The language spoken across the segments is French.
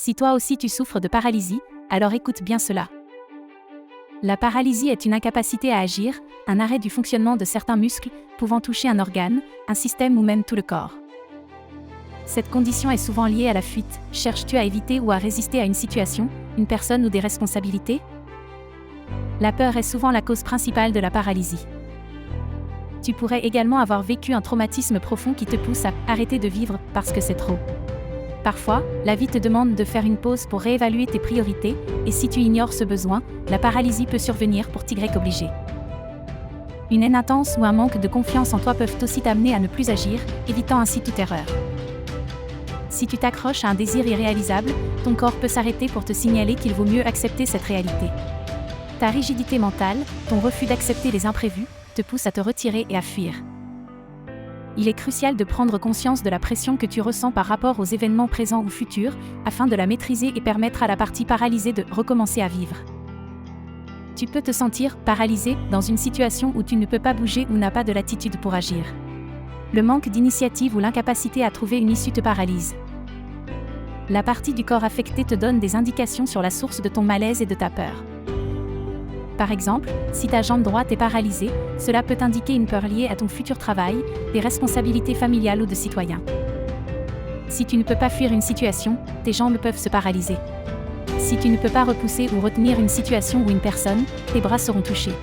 Si toi aussi tu souffres de paralysie, alors écoute bien cela. La paralysie est une incapacité à agir, un arrêt du fonctionnement de certains muscles, pouvant toucher un organe, un système ou même tout le corps. Cette condition est souvent liée à la fuite. Cherches-tu à éviter ou à résister à une situation, une personne ou des responsabilités? La peur est souvent la cause principale de la paralysie. Tu pourrais également avoir vécu un traumatisme profond qui te pousse à arrêter de vivre parce que c'est trop. Parfois, la vie te demande de faire une pause pour réévaluer tes priorités, et si tu ignores ce besoin, la paralysie peut survenir pour t'y obliger. Une haine intense ou un manque de confiance en toi peuvent aussi t'amener à ne plus agir, évitant ainsi toute erreur. Si tu t'accroches à un désir irréalisable, ton corps peut s'arrêter pour te signaler qu'il vaut mieux accepter cette réalité. Ta rigidité mentale, ton refus d'accepter les imprévus, te pousse à te retirer et à fuir. Il est crucial de prendre conscience de la pression que tu ressens par rapport aux événements présents ou futurs, afin de la maîtriser et permettre à la partie paralysée de recommencer à vivre. Tu peux te sentir paralysé dans une situation où tu ne peux pas bouger ou n'as pas de l'attitude pour agir. Le manque d'initiative ou l'incapacité à trouver une issue te paralyse. La partie du corps affectée te donne des indications sur la source de ton malaise et de ta peur. Par exemple, si ta jambe droite est paralysée, cela peut indiquer une peur liée à ton futur travail, des responsabilités familiales ou de citoyens. Si tu ne peux pas fuir une situation, tes jambes peuvent se paralyser. Si tu ne peux pas repousser ou retenir une situation ou une personne, tes bras seront touchés.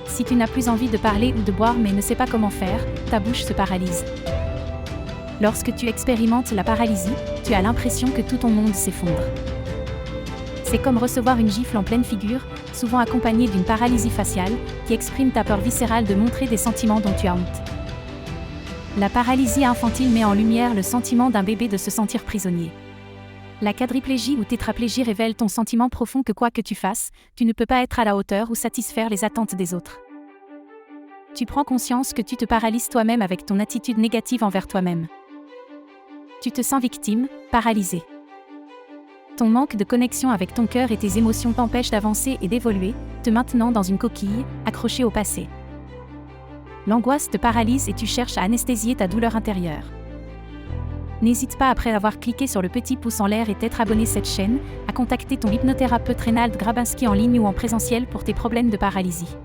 Si tu n'as plus envie de parler ou de boire mais ne sais pas comment faire, ta bouche se paralyse. Lorsque tu expérimentes la paralysie, tu as l'impression que tout ton monde s'effondre. C'est comme recevoir une gifle en pleine figure, souvent accompagnée d'une paralysie faciale, qui exprime ta peur viscérale de montrer des sentiments dont tu as honte. La paralysie infantile met en lumière le sentiment d'un bébé de se sentir prisonnier. La quadriplégie ou tétraplégie révèle ton sentiment profond que quoi que tu fasses, tu ne peux pas être à la hauteur ou satisfaire les attentes des autres. Tu prends conscience que tu te paralyses toi-même avec ton attitude négative envers toi-même. Tu te sens victime, paralysé. Ton manque de connexion avec ton cœur et tes émotions t'empêchent d'avancer et d'évoluer, te maintenant dans une coquille, accrochée au passé. L'angoisse te paralyse et tu cherches à anesthésier ta douleur intérieure. N'hésite pas après avoir cliqué sur le petit pouce en l'air et t'être abonné à cette chaîne, à contacter ton hypnothérapeute Reynald Grabinski en ligne ou en présentiel pour tes problèmes de paralysie.